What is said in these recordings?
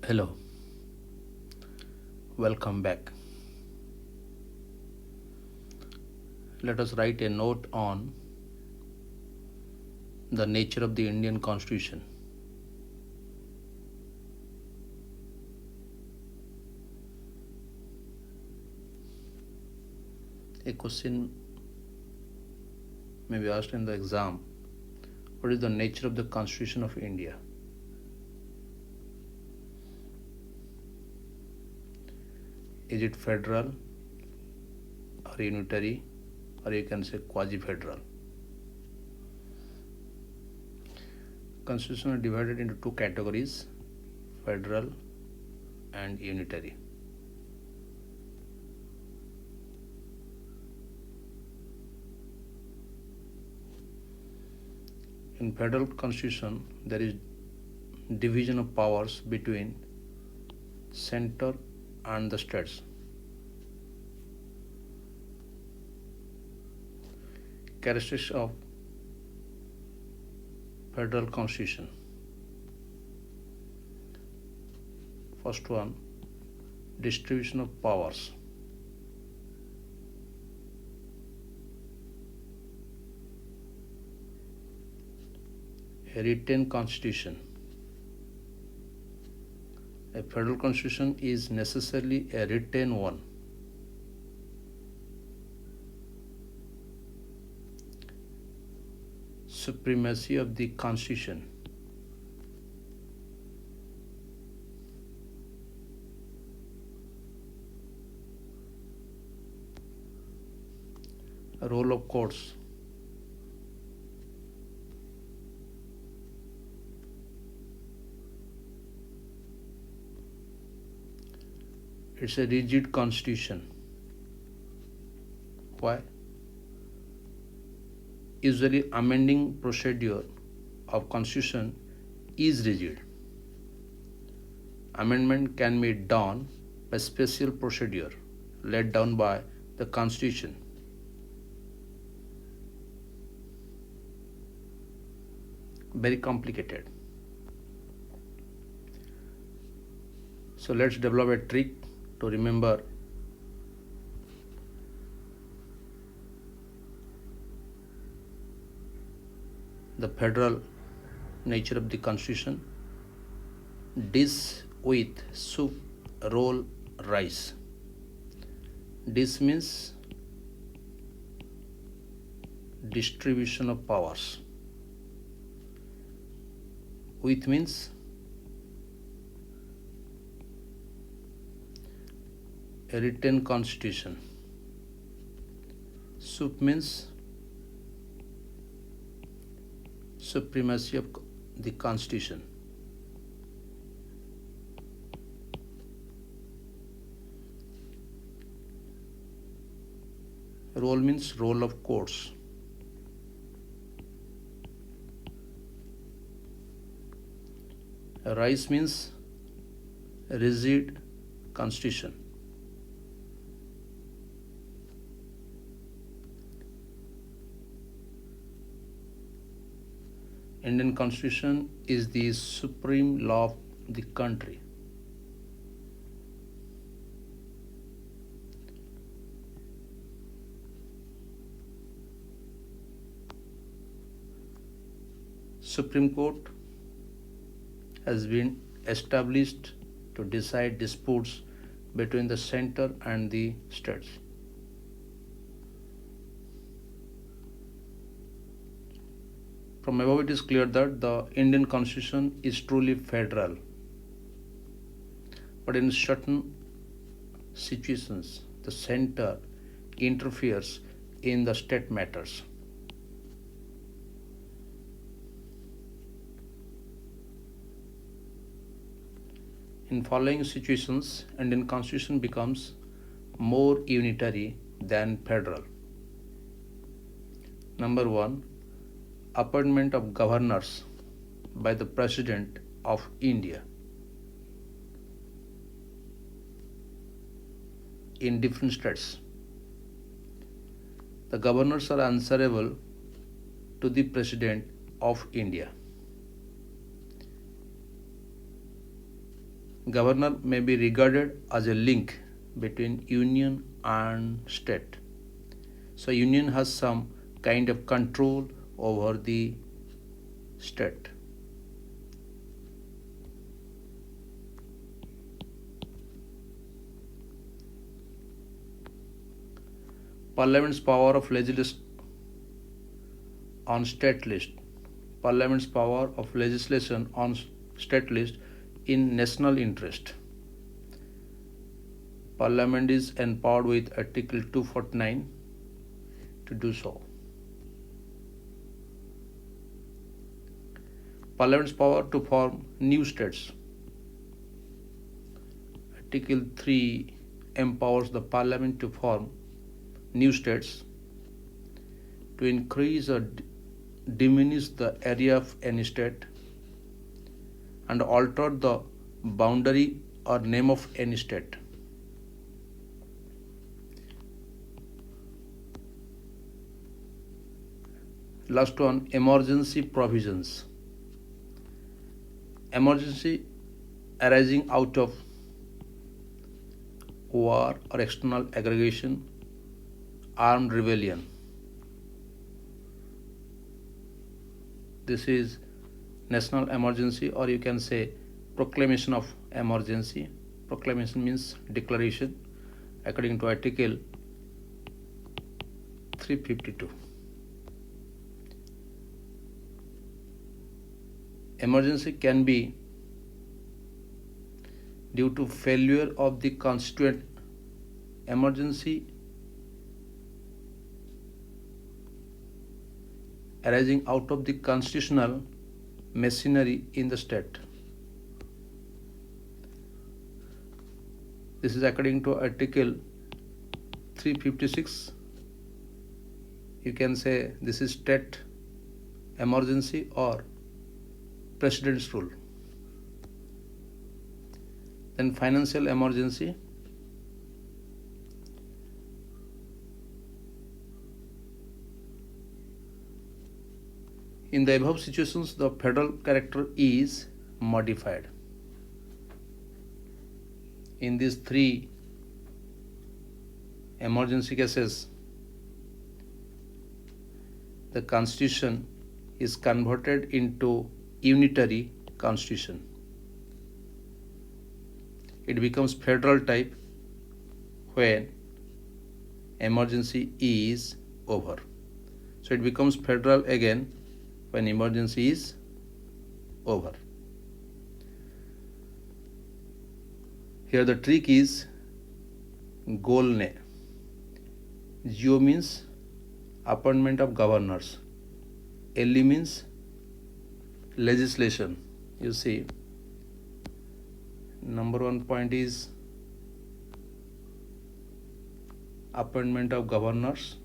Hello, welcome back. Let us write a note on the nature of the Indian Constitution. A question may be asked in the exam. What is the nature of the Constitution of India? Is it federal or unitary, or you can say quasi-federal? Constitution are divided into two categories, federal and unitary. In federal constitution, there is division of powers between center and the states. Characteristics of federal constitution. First one, distribution of powers. A written constitution. A federal constitution is necessarily a written one. Supremacy of the constitution. Role of courts. It's a rigid constitution. Why? Usually amending procedure of constitution is rigid. Amendment can be done by special procedure laid down by the constitution. Very complicated. So let's develop a trick to remember the federal nature of the constitution. Dish with soup, roll, rice. Dish means distribution of powers. With means a written constitution. Soup means supremacy of the constitution. Role means role of courts. Rice means rigid constitution. Indian Constitution is the supreme law of the country. Supreme Court has been established to decide disputes between the center and the states. From above, it is clear that the Indian Constitution is truly federal. But in certain situations, the center interferes in the state matters. In following situations, Indian Constitution becomes more unitary than federal. Number one, appointment of governors by the President of India in different states. The governors are answerable to the President of India. Governor may be regarded as a link between union and state. So union has some kind of control over the state. Parliament's power of legislation on state list. Parliament's power of legislation on state list in national interest. Parliament is empowered with Article 249 to do so. Parliament's power to form new states. Article 3 empowers the Parliament to form new states, to increase or diminish the area of any state, and alter the boundary or name of any state. Last one, emergency provisions. Emergency arising out of war or external aggression, armed rebellion. This is national emergency, or you can say proclamation of emergency. Proclamation means declaration according to Article 352. Emergency can be due to failure of the constituent. Emergency arising out of the constitutional machinery in the state. This is according to Article 356. You can say this is state emergency or President's rule. Then financial emergency. In the above situations, the federal character is modified. In these three emergency cases, the constitution is converted into unitary constitution. It becomes federal type when emergency is over. So it becomes federal again when emergency is over. Here the trick is golne. Geo means appointment of governors. LE means legislation. You see, number one point is appointment of governors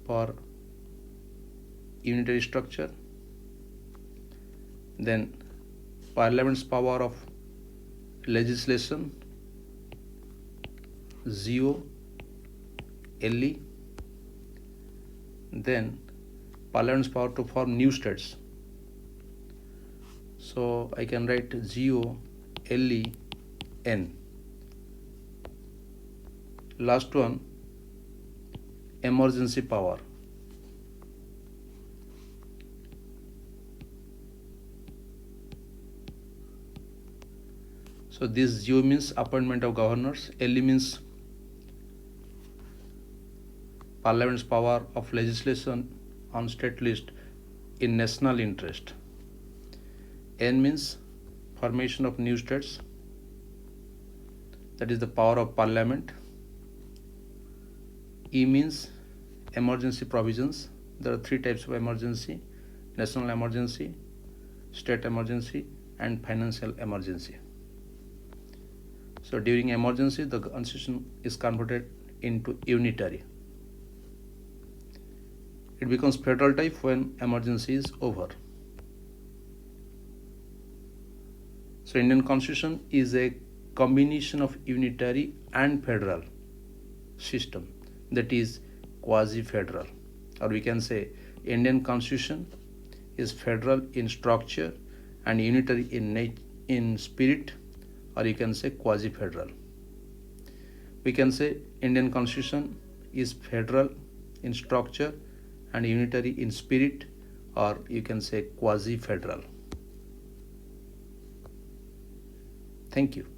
for unitary structure. Then Parliament's power of legislation, Geo, LE. Then Parliament's power to form new states. So I can write Geo, LE, N. Last one, emergency power. So this Geo means appointment of governors, LE means Parliament's power of legislation on state list in national interest. N means formation of new states, that is the power of Parliament. E means emergency provisions. There are three types of emergency: national emergency, state emergency, and financial emergency. So during emergency, the constitution is converted into unitary. It becomes federal type when emergency is over. So Indian Constitution is a combination of unitary and federal system, that is quasi-federal, or we can say Indian Constitution is federal in structure and unitary in in spirit, or you can say quasi federal. We can say Indian constitution is federal in structure and unitary in spirit, or you can say quasi federal. Thank you.